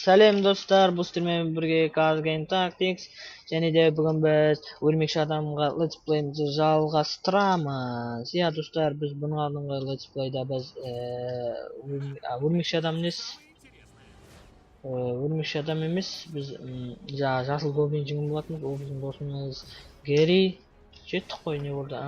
Салем достар, бұл сіздермен бірге Cars Game Tactics және де бүгін біз өрмекші адамға Let's Play'імізді жалғастырамыз. Иә достар, біз бұның алдыңғы Let's Play'да біз өрмекші адам емес, біз жасыл голбен жеңген болатынбыз. Ол біздің досымыз Гери. Жеттік қой, не болды?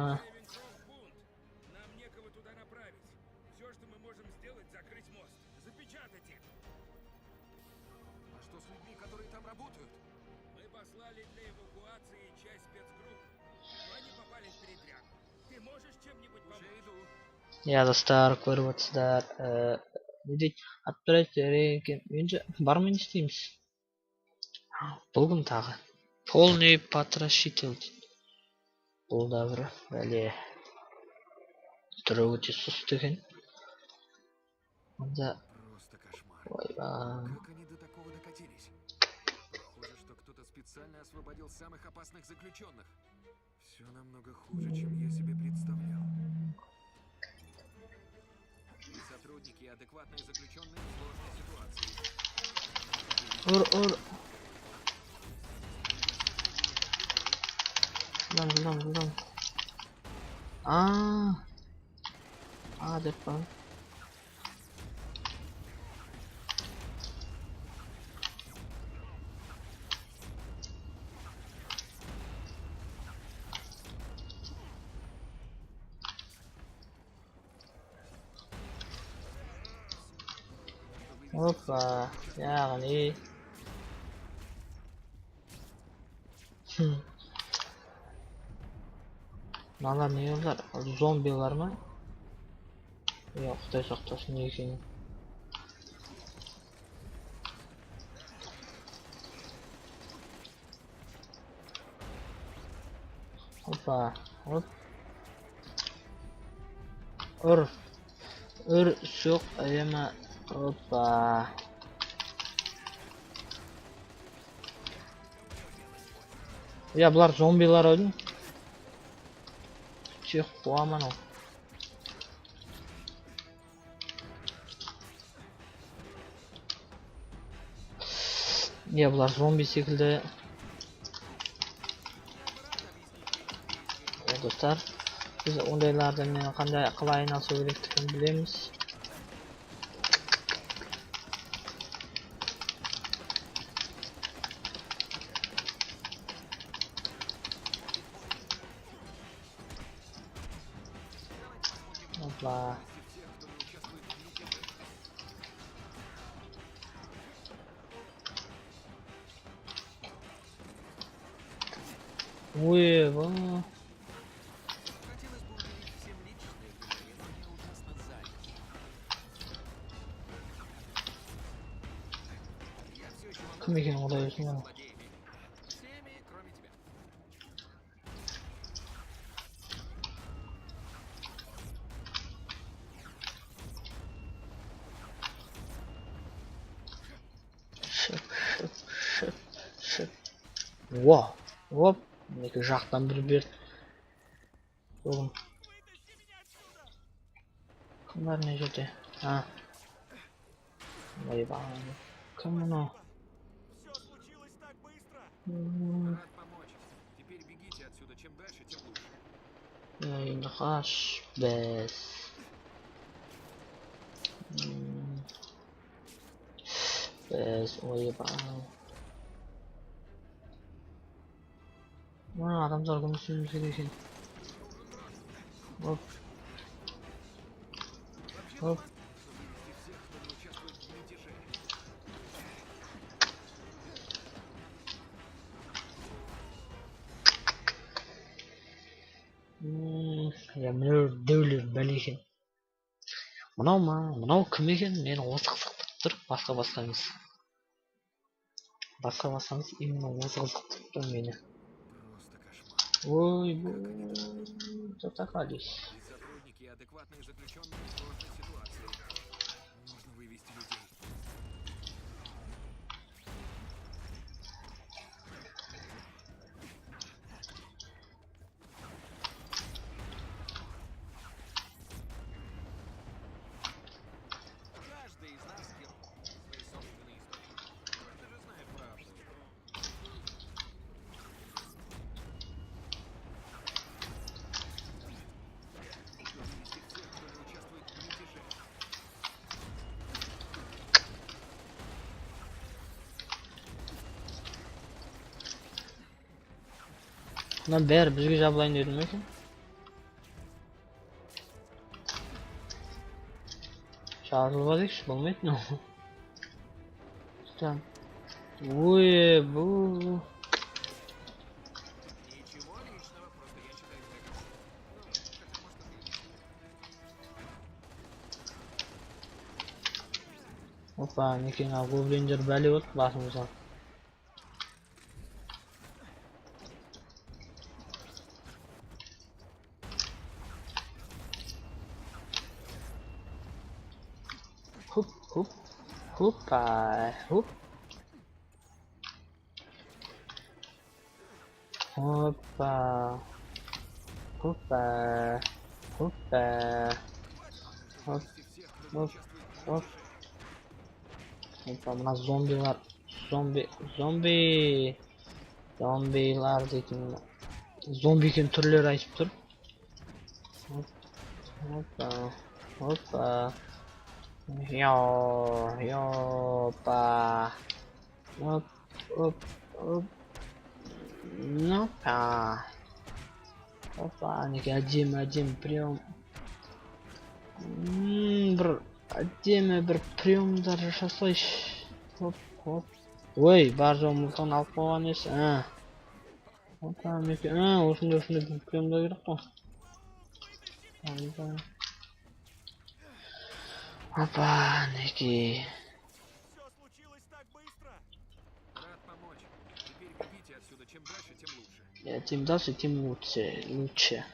Я достар көріп отырсыздар. Не дейді? Отправить рейкен. Енді бармен істейміз. Бұл кім тағы? Полный потрошитель дейді. Бұл да бір бәле. Түрі өте сұсты екен. Онда ойбай. Похоже, что кто-то специально освободил самых опасных заключенных. Все намного хуже, чем я себе представлял. И сотрудники, адекватные заключенные в сложной ситуации. Депа. Опа, яғни мыналар не олар? Зомбилар ма? Иә, Құдай сақтасын екен. Опа, оп. Үр, соқ, әйема. Опа. Я бұлар зомбилар ойдың. Чех қуаман ол. Я бұлар зомби секілді. Достар, біз ондайлардан қандай қалай айналысу керектігін білеміз. Опа. Ой, во. Кім екен Құдай өзің ғана? Шып. Оп. Екі жақтан бір берді. Оғым. Кімдер не жерде? Ойбай. Кім мұны? Рад помочь. Теперь бегите отсюда. Чем дальше, тем лучше. Енді қаш біз. Біз ойбай. Адамдар күні сүріміз керек екен. Оп. Мынау дөулер бәле екен. Мынау кім екен? Мені осы қызықтырып тұр. Басқа емес. Именно осы қызықтырып тұр мені. Ой, затакались. Сотрудники, адекватные заключенные в сложной ситуации. Нужно вывести людей. Каждый из нас герой. Свои собственные истории. Мына бәрі бізге жабылайын деді ме екен? Жазылбадекші, болмайды мынау. Там. Ой, бұл. Ничего личного, просто я читаю текст. Хотя, может, это и Опа, некен ал гоблиндер бәле болды басымызға. Хуп, хуп, хупа, хуп. Опа, хупа, хупа. Хоп, хоп, хоп. Опа, мына зомбилар, зомбилар дейтін зомби екен түрлері айтып тұр. Опа, опа. Йопа. Оп, оп, оп. Опа. Опа, неке әдемі прием. Бір әдемі бір приемдар жасайш. Оп, оп. Ой, бар жоғы мұлтан алып қойған есі. Опа, неке. Осындай бір приемдар керек қой. Опа, неке. все случилось так быстро. Рад помочь. Теперь бегите отсюда. Чем дальше, тем лучше. Тем дальше, тем лучше.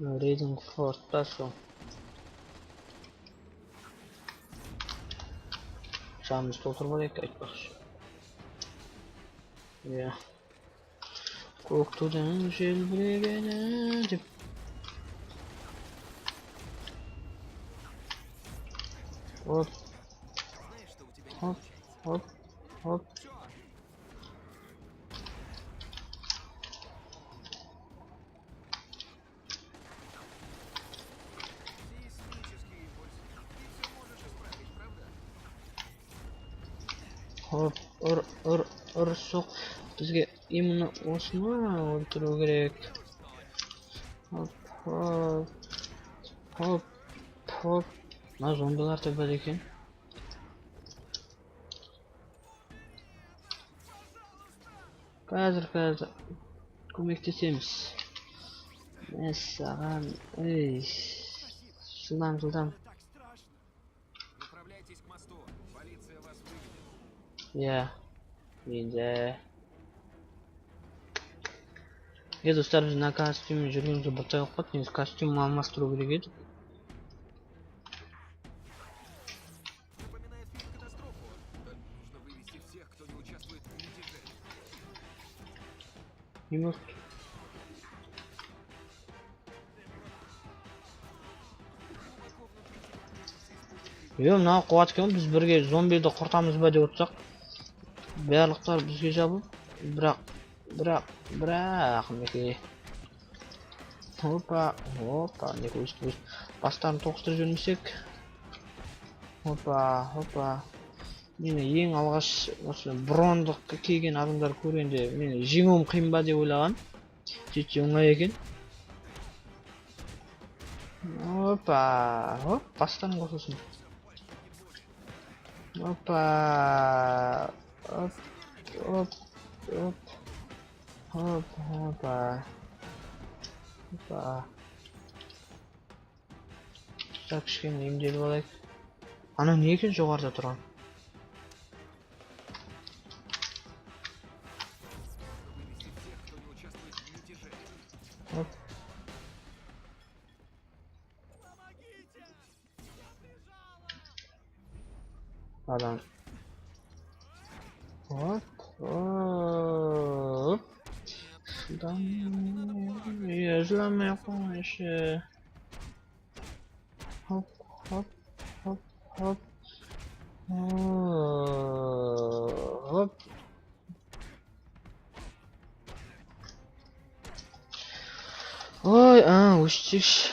Reading for special. Şamız doldurmadık айтпақшы. Ya. Көктудан желбірегені деп. Оп. Знаешь, что у тебя не Оп, получается? оп, оп. Всё. Сейсмические импульсы. Ты все можешь исправить, правда? Хоп, ұр, соқ. Бізге именно осыны өлтіру керек. Хоп, хоп, хоп, хоп. Мына зомбилар да бар екен. Қазір көмектесеміз. Мәссаған, жылдам. Так страшно. Направляйтесь к мосту. Полиция вас выведет. Я, енді. Достар, біз мына костюммен жүргенімізде бір тайып қалды. Негізі костюм алмастыру керек еді. Напоминает фильм «Катастрофу». Нужно вывести всех, кто не участвует в мятеже. Не может. Мына қуат екен, біз бірге зомбиді құртамыз ба деп отырсақ, барлықтар бізге жабылып, бірақ неке. Опа, неке өстіп бастарын тоқыстырып жүрмесек. Опа. Мені ең алғаш осы брондық киген адамдар көргенде мені жеңуім қиын ба деп ойлаған. Сөйтсе оңай екен. Опа, бастарын қосылсын. Опа. Так, кішкене емделіп алайық. Ана не екен жоғарыда тұрған? Вывести всех, кто не участвует в мятеже. Оп. Адам. Оп. Шыдам. Жыламай қойшы. Хоп. Ой, өштікші.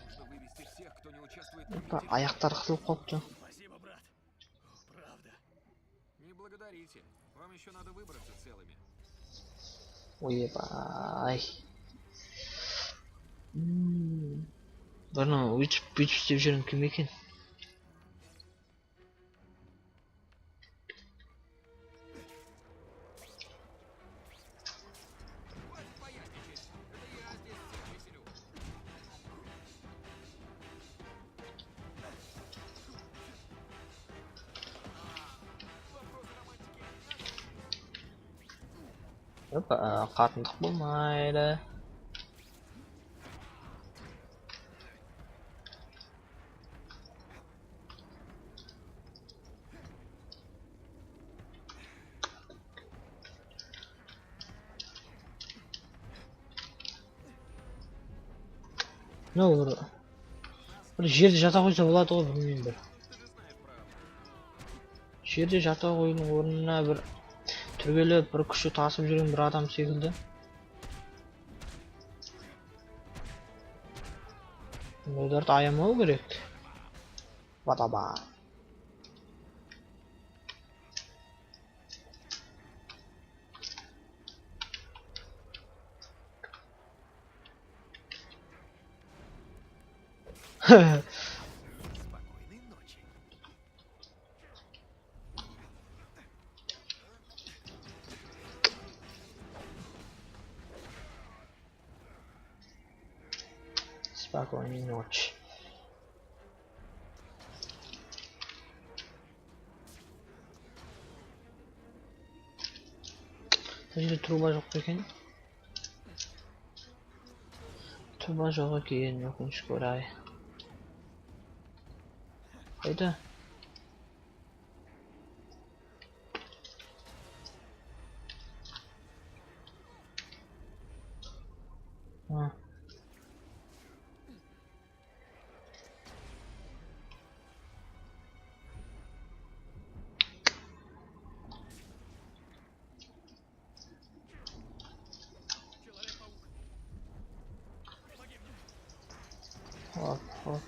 Нужно вывести всех, кто не участвует в мятеже. Аяқтар қысылып қалыпты. Спасибо, брат. Правда. Не благодарите. Вам еще надо выбраться целыми. Ойбай. Бұрын бүйтіп істеп жүрген кім екен? Хватит поясничать. Это я здесь всех веселю. Вопросы романтики отняты. Опа, қатындық болмайды. Бір жерде жата қойса болады ғой, білмеймін бір. Ты же знаешь правду. Жерде жата қоюдың орнына бір түргелеп, бір күші тасып жүрген бір адам секілді. Ондайларды аямау керек. Бадаба. Спокойной ночи. Спокойной ночи. Мына жерде труба жоқ па екен? Труба жоқ екен, өкінішке орай. Қайда? Человек-паук. Помоги мне. Хоп, хоп.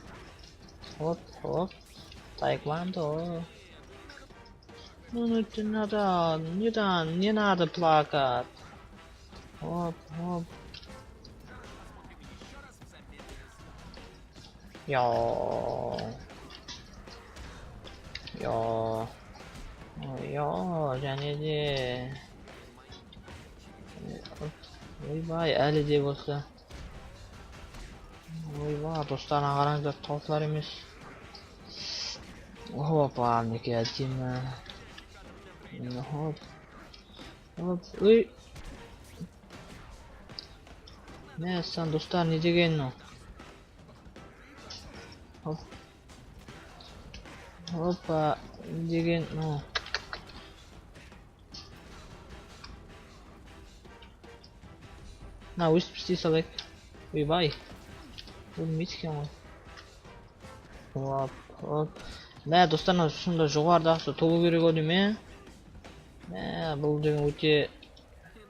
Хоп, хоп. Таэквондо. Ну не надо, не надо плакать. Хоп, хоп. Еще раз в замедление. Және де. Ойбай, әлі де болса. Ойбай, достарына қараңыздар, таусылар емес. Опа, мінеки әдемі. Хоп. Хоп, өй. Мәссаған достар, не деген ну? Хоп. Опа, не деген ну? На, өстіп істей салайық. Ойбай. Өлмейді екен ғой. Хоп, хоп. Мә, достарына сонда жоғарыдағысы толу керек ау деймін, мә, бұл деген өте...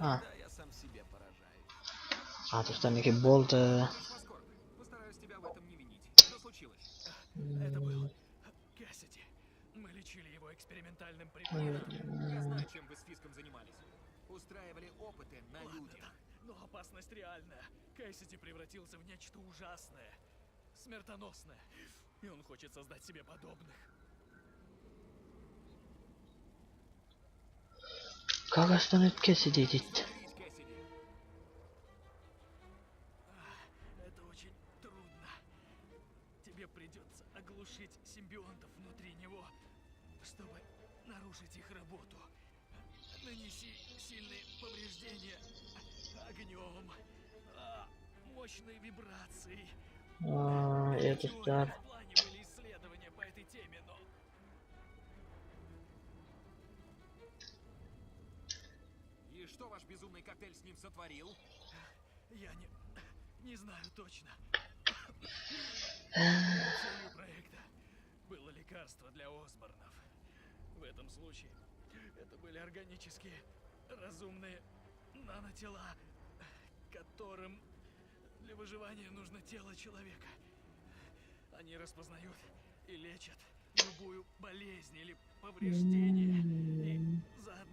Да, я сам себе поражаюсь. Достар, неке болды. Поскорбь. Постараюсь тебя в этом не винить. Что случилось? Это был Кэссиди. Мы лечили его экспериментальным препаратом. Я знаю, чем вы с Фиском занимались. Устраивали опыты на людях. Но опасность реальная. Кэссиди превратился в нечто ужасное, смертоносное. И он хочет создать себе подобных. Как остановить Кэссиди, дейді. Берись, Кэссиди. Это очень трудно. Тебе придется оглушить симбионтов внутри него, чтобы нарушить их работу. Нанеси сильные повреждения огнем, мощной вибрацией. Это стар. В плане были исследования по этой теме, но И что ваш безумный коктейль с ним сотворил? я не знаю точно. Целью проекта было лекарство для Осборнов. В этом случае это были органические, разумные нанотела, которым для выживания нужно тело человека. Они распознают и лечат любую болезнь или повреждение. И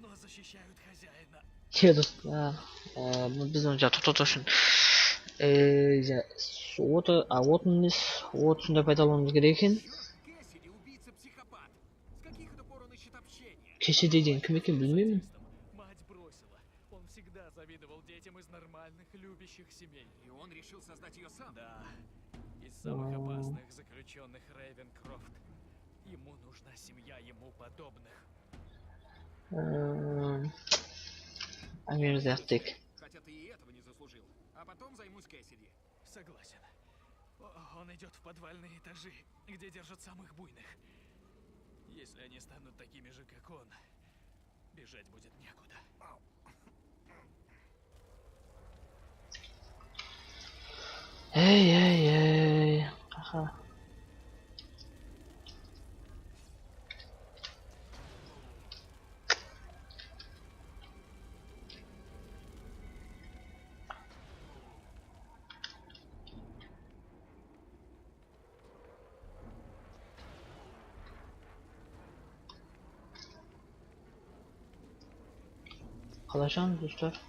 но защищают хозяина. Che do'stlar, biz uncha to'xtatishsin. Вот shunda paydo bo'lishimiz kerak ekan. Кэссиди убийца-психопат. С каких это пор он ищет общение? Kecha degan kim ekan bilmayman. Мать бросила. Он всегда завидовал детям из нормальных, любящих семей. И он решил создать ее сам. Да, из самых опасных заключенных Рейвенкрофт. Ему нужна семья ему подобных. Ameriz yaptık. Хотя ты и этого не заслужил. А потом займусь Кэссиди. Согласен. Он идет в подвальные этажи, где держат самых буйных. Если они станут такими же, как он, бежать будет некуда. Ey. Aha. Kalaşan dostlar.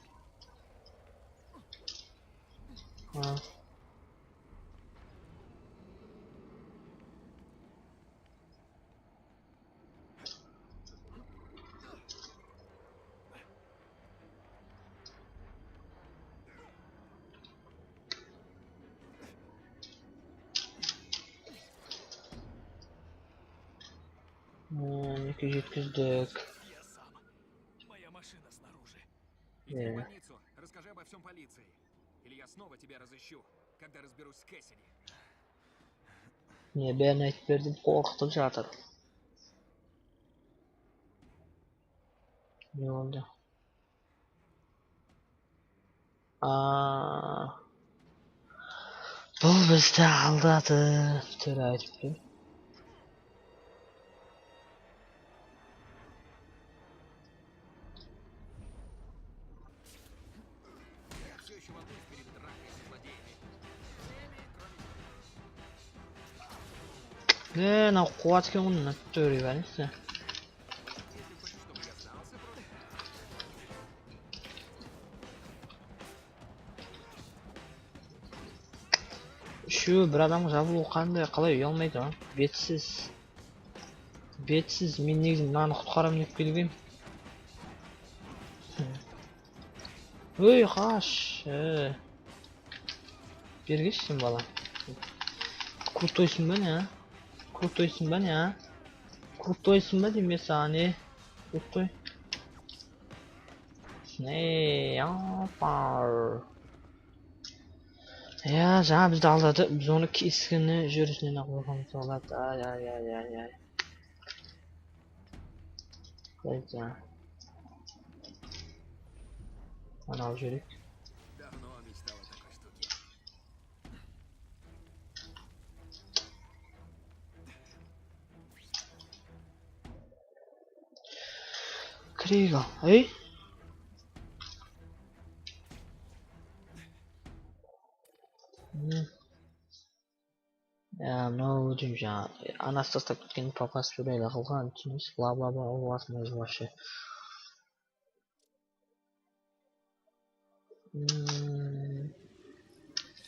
Ha. İki yetkizdik. Я сам. Моя машина снаружи. Иди в больницу, расскажи обо всем полиции. Или я снова тебя разыщу, когда разберусь с Кэссиди. Niye ben aytib berdim qo'rqitib жатыр. Ne oldu? Bu bizde aldadı. Tövbe aytibdi. Я все еще волнуюсь перед дракой с злодеями. Всеми, кроме Ne quvvatga uni to'rayversa. если хочешь, чтобы я сдался, просто... Shu bir odam javob qanday qilib uyolmaydi ha? Betsiz. Men negizim mani qutqaraman deb kelgan. Voy qosh. Bergishsin bolam. Krutойсың ба не? Krutойсың ба деймін сені. Крутой. Ya жаңа бізді алдады. Біз оны кескіні жүрісінен ақ қойғанымыз болады. Ай. Қайда. Анау жүрек. Давно мечтал о такой штуке. Крига. Ей? Мынау деймін жаңағы анасы тастап кеткен папасы туралы қылған түсінесіз, бла-бла-бла оласың өзі вообще.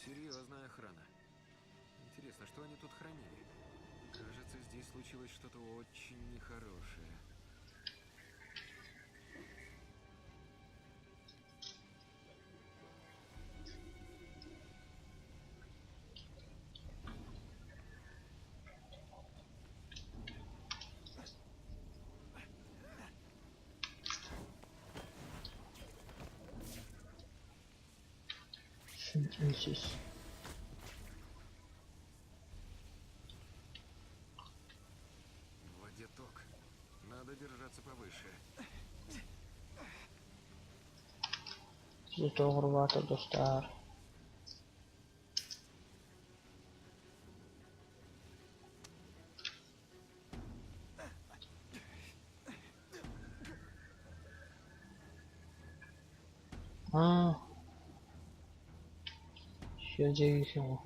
Серьезная охрана. Интересно, что они тут хранили? Кажется, здесь случилось что-то очень нехорошее. Үнсіз. В воде ток. Надо держаться повыше. Sizi to'g'ri vaqtda do'stlar. Shu yerga ekan u.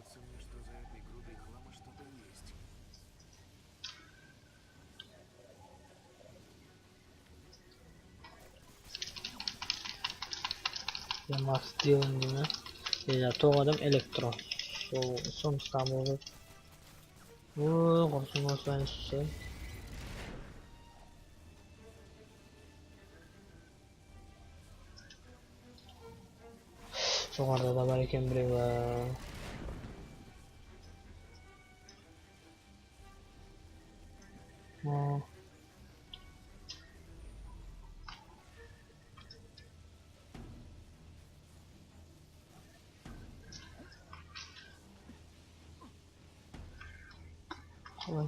Кажется мне, что за этой грудой хлама что-то есть. Max Dillon'ni ya to'g'adim elektron. So'mstam bo'lib. Voy, qursin o'saysiz. Jo'g'arida da bor ekan biri va Oy.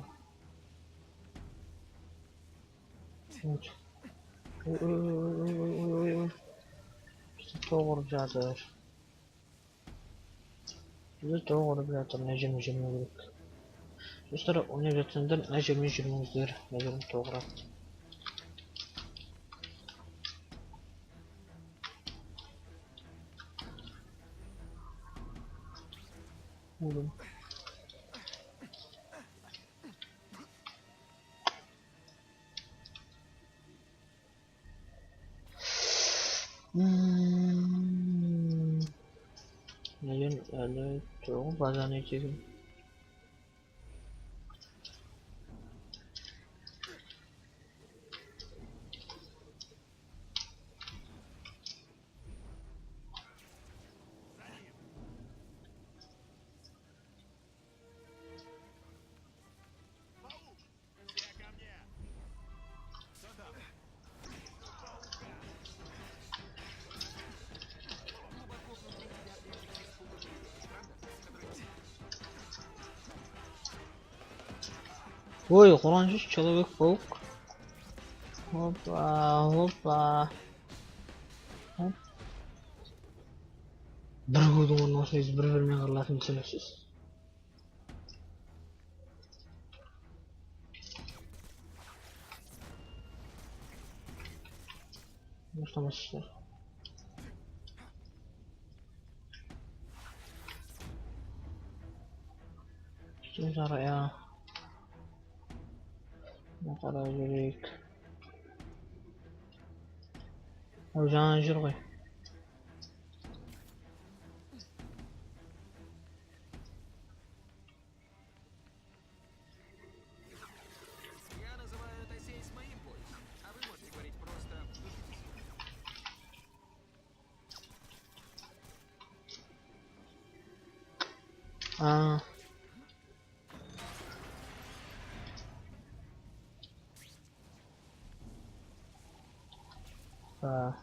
Oy. To'g'ri jadir. Juda to'g'ri biladir, najm yurib. Do'stlar, o'ynab yotganda najm yurmangizlar, najm to'g'ri. Oğlum. Najm öyle çok bazen içerim. Ой, оранжевый человек-паук. Опа. Оп. Bir ko'rgan narsangiz bir-birini qirlatib tushunasiz. Boshlamashlar. Sizlar ya. Ne kadar gerek. Hocam jurg'ay. Я называю это сеть моим поиском, а вы можете говорить просто Aa. Ha.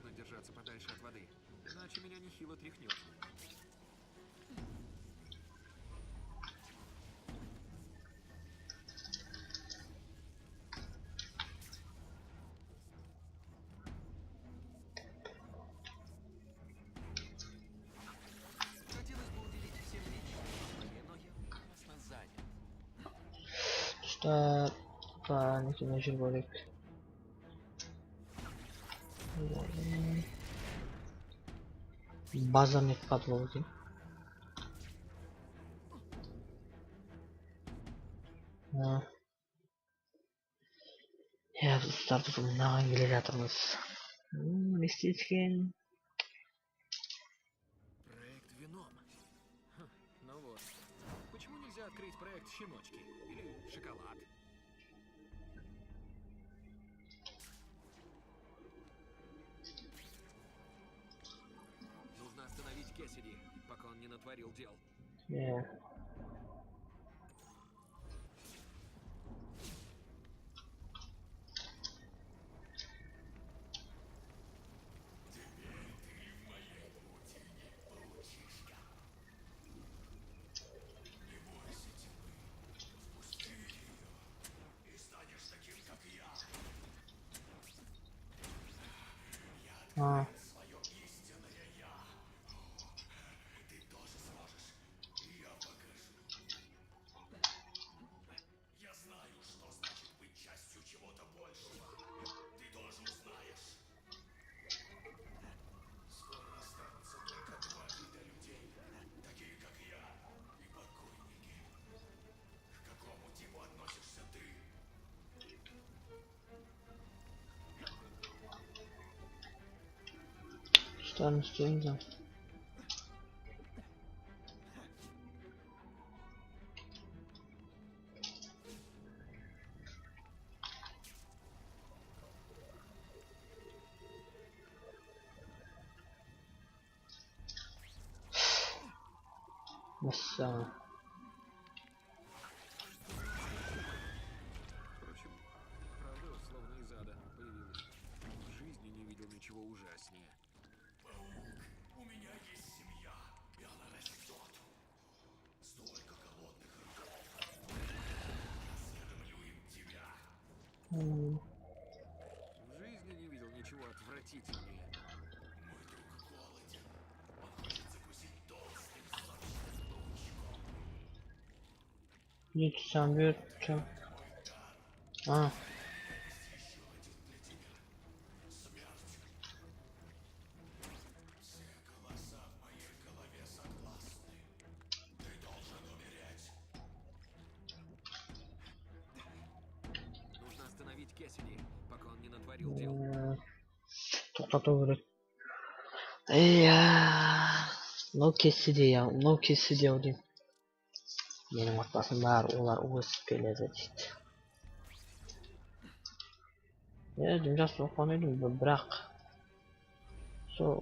нужно держаться подальше от воды, иначе меня нехило тряхнет. Хотелось бы уделить всем лично, но я ужасно занят. İşte tanesi meşhur börek. Baza mi patladı? Ha. Ya start bundan gelecekimiz. Листичкин. Проект Веном. Ну вот. Почему нельзя открыть проект Щеночки? Или Шоколад? Нужно остановить Кэссиди, пока он не натворил дел. Yeah. А. Что стоит? Масса. Впрочем, правда, словно из ада появилась. В жизни не видел ничего ужаснее. У меня есть семья, и она растет. Столько голодных ртов. Осведомлю им тебя. В жизни не видел ничего отвратительнее. Мой друг голоден. Он хочет закусить толстым сочным паучком. Нет, сам берет. Чё? А. Еще один для тебя. Смерть. Все голоса в моей голове согласны. Ты должен умереть. Нужно остановить Кэссиди, пока он не натворил дел. Тоқтату керек. Мынау кесіде ау деймін. Менің отбасым бар, олар өсіп келеді дейді. Жақсы оқыған едім, бірақ сол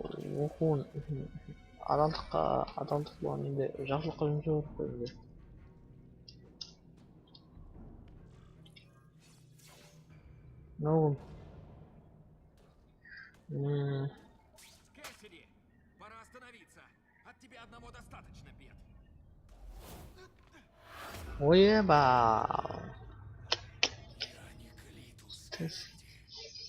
оқуын адалдық болған енді жақсылыққа жұмсау керек қой енді. Мынау Кэссиди, пора остановиться. От тебя одного достаточно бед. Уебал. Ты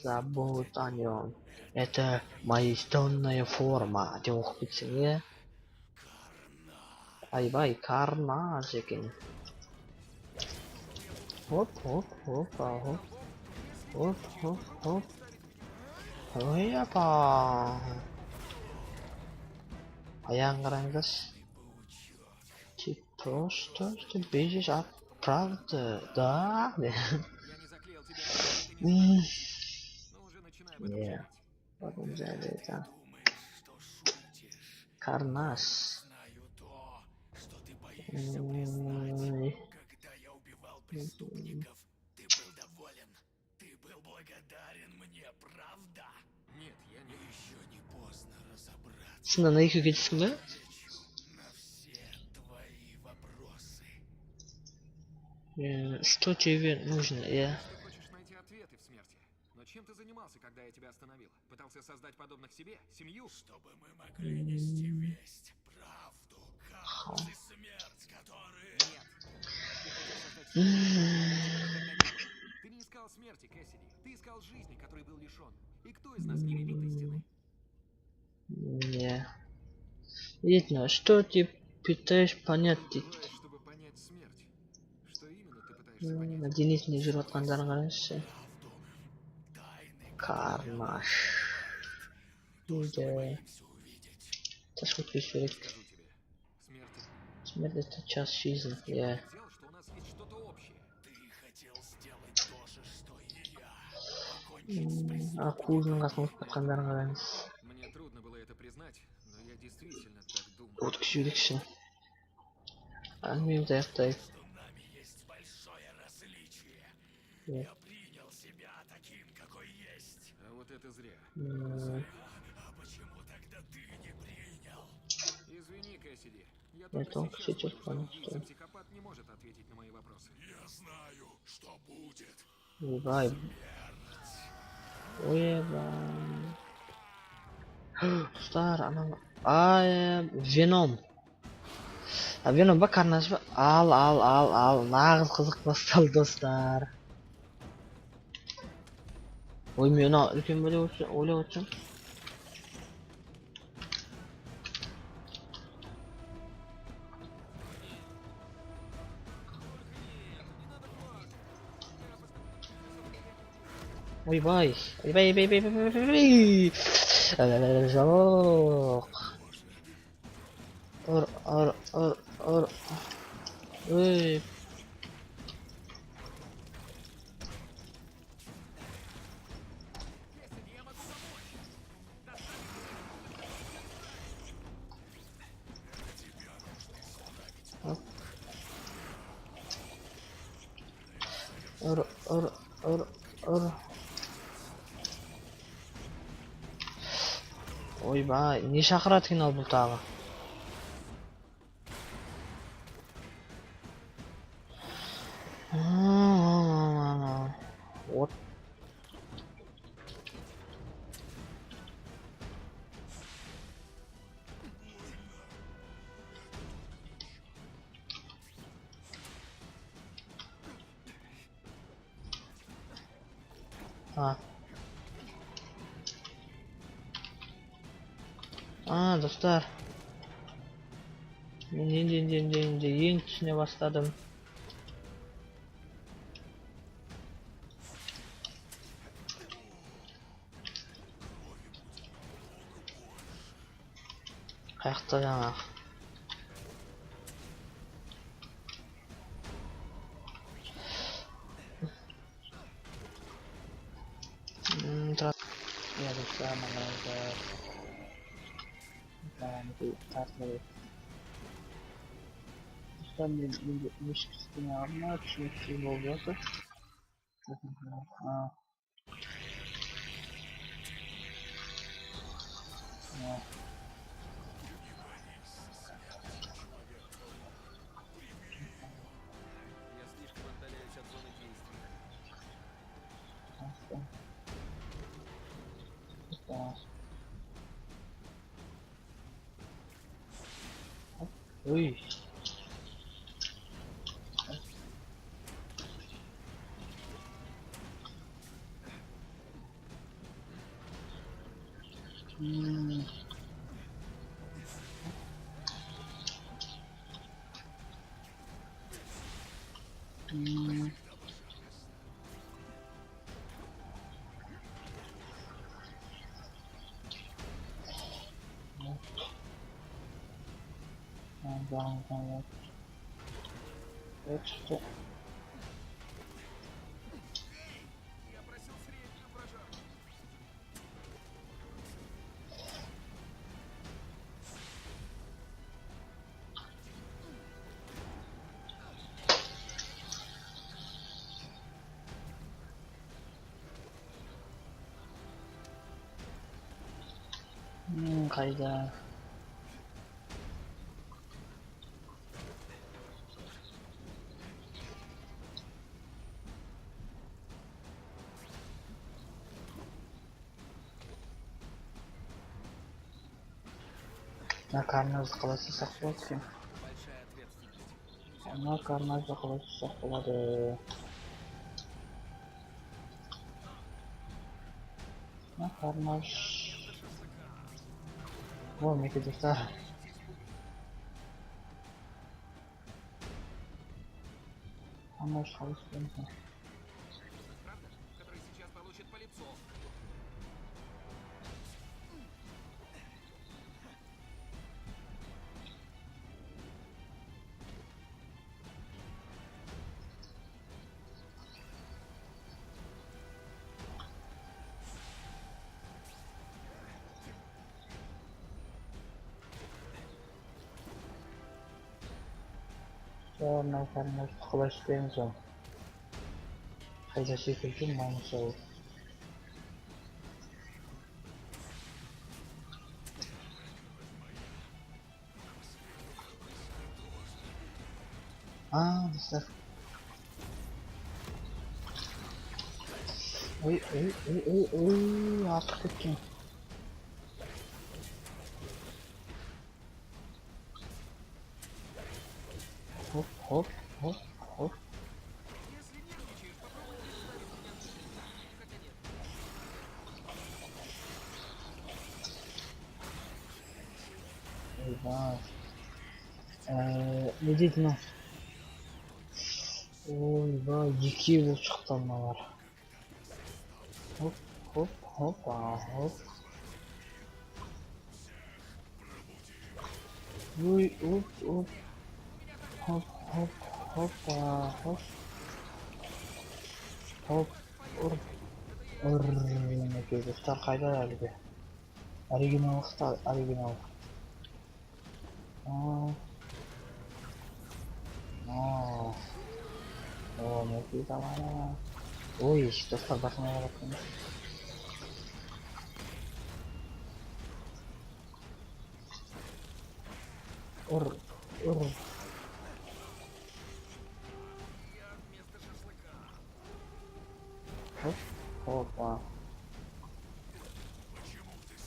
забыл о нем. Это моя истинная форма. Ты оқып кетсең, иә? Айбай, карнаж екен. Хоп. Уебал. Аяғын қараңдаршы. Ты просто что бежишь от правды, да? Я не заклеил тебя, ты не но уже начинаю об этом Не, жалеть. потом взяли это. Думаешь, что шутишь? Карнаж. Знаю то, что ты боишься признать. Когда я убивал преступников, ты был доволен. Ты был благодарен мне, правда? Нет, я не... Еще не поздно разобраться. Шыннан на екеуге кетесің бе? На все твои вопросы. Что тебе нужно, я? Ты хочешь найти ответы в смерти. Но чем ты занимался, когда я тебя остановил? Пытался создать подобных себе? Семью? Чтобы мы могли нести весть, правду, хаос и смерть, которые... Нет. Ты хотел создать семью, которой никогда не было. Ты не искал смерти, Кэссиди. Ты искал жизни, которой был лишен. И кто из нас не видит истины? Не. Видно, что ты пытаешь понять? Делаешь, чтобы понять смерть. Что именно ты пытаешься понять? Денисный жүріп жатқандарын қарашы. Карнаж. Үйде. Тас өтпес керек. Скажу тебе. Смерть. Смерть это час жизни, я. Хотел, что у нас есть что-то общее. Ты хотел сделать то же, что и я. Покончить с преступниками. Акулдың қасына өтіп жатқандарын қараңыз. Мне трудно было это признать, но я действительно так думал. Өткізу жүрекші. Әңгімемді аяқтайық. Между нами есть большое различие. Нет. Я принял себя таким, какой есть. А вот это зря. А почему тогда ты не принял? Извини, Кэссиди. Я Я только только сейчас сейчас понял, понял, что что- убийца-психопат не может ответить на мои вопросы. Я знаю, что будет. Ебай. Уебай. Достар, ана... Веном. Веном ба, карнаж ба? Ал. Нағыз қызық басталды, достар. Ой, мен үлкен бөле ойлап отырсам. Ойбай, ойбай, ойбай, ойбай, ойбай, ойбай. Жоқ. Ұр. Ой. Кэссиди, я могу помочь! Ұр. Ойбай, не шақырады екен ал бұл тағы? Вот. Достар. Мен енді ең түсіне бастадым. Қаяқта жаңағы. Ya bisa mengajar nanti target bisa müşküsüne alma çünkü olacak. Я слишком отдаляюсь от зоны действия. Ой. Jangan. Это Я просил среднюю прожарку. қайда? На карназды қаласы сақ болады екен. Большая ответственность. На карназды қаласы сақ болады. На карназ. О, мінекей достар. Карназ қаласы болады. Правда? Который сейчас получит по лицу. Мына карназды қалай істейміз ол? Қайда секілді маңызы. Достар. Ой, артық кеткен. Хоп. Если нервничаешь, попробуй представить меня на месте. Хотя нет. Ойбай. Не дейді мынау? Ойбай, екеу болып шықты мыналар. Хоп, хоп, хопа, хоп. Ой, оп, оп. Хоп, хоп, хопа, хоп. Хоп, ур. Ур, мінекей достар қайда әлгі? Оригиналдықта, оригинал. О, мінекей тамана. Ой, достар басына қараттым. Ур, ур. Хоп, хопа.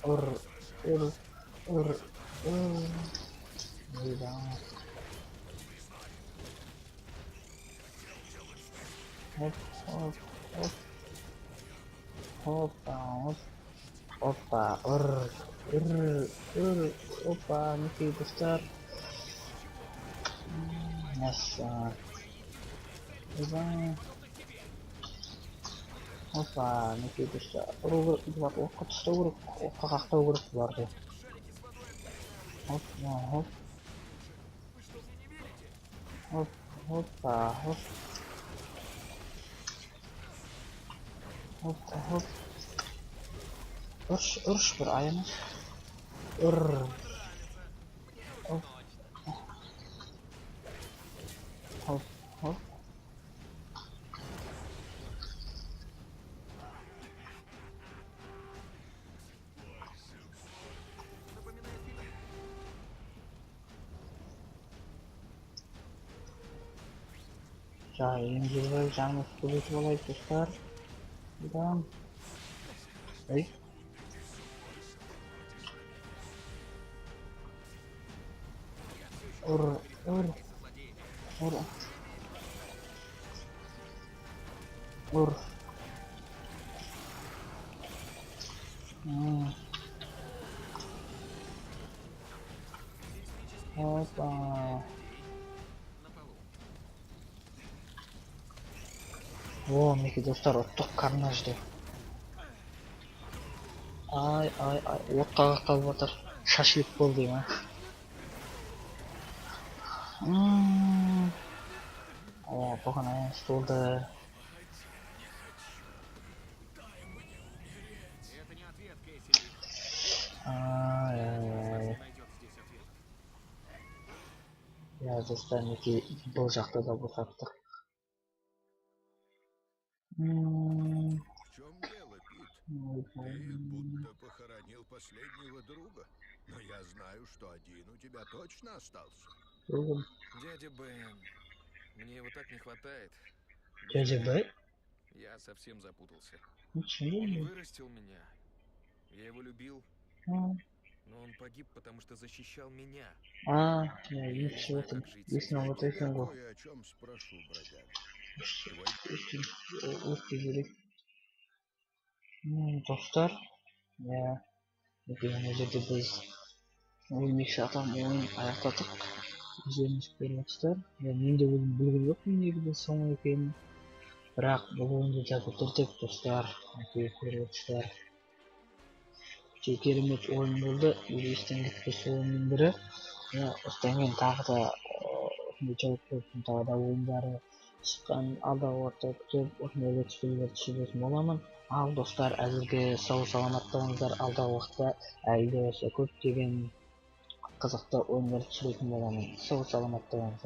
Ур, ур, ур, ур. Да. Хоп, хоп, хоп. Хопа, хоп. Опа, ур, ур, ур. Опа, мінекей достар. Мәссаған. Опа, мінекей достар. Ұру керек, бұларды оққа тастау керек, оққа қақтау керек бұларды. Хоп, хоп. Хоп, хопа, хоп. Хоп, хоп. Ұрш бір аямыз. Ұр. Хоп. Хоп, хоп. Емдеуі жаңыз көбейтіп алайық достар. Бұдан. Ой. Ур, ур. Ур. Ур. Опа. О, мінекей достар, ұлттық карнажды. Ай, отқа қақталып отыр. Шашлик болды ма? О, бұған аяңыз болды. Это не ответ, Кэссиди. Ай. Найдет здесь ответ. Я достар, мінекей бұл жақта да босаттық. В чем дело, Пит? Ты будто похоронил последнего друга. Но я знаю, что один у тебя точно остался. Дядя Бен, мне его так не хватает. Дядя Бен? Я совсем запутался. Ничего Он не. вырастил меня. Я его любил, но он погиб, потому что защищал меня. Ничего там. Есть на вот Я этом го. кое о чем спрошу, бродяга. Өтті керек. Достар. Я. Мына жерде біз өлмекші атам ойын аяқтадық. Өздеріңіз көрмексіздер. Мен де өзім білген жоқпын негізі соңы екенін. Бірақ бұл ойынды да бітірдік достар. Көріп отырсыздар. Керемет ойын болды. Елестен кетпес ойынның бірі. Осыдан кейін тағы да тағы да ойындары шыққан алдағы уақытта күтіп осындай экспилерді түсіретін боламын. Ал достар, әзірге сау саламат болыңыздар. Алдағы уақытта әлі де көптеген қызықты ойындар түсіретін боламын. Сау саламат болыңыздар.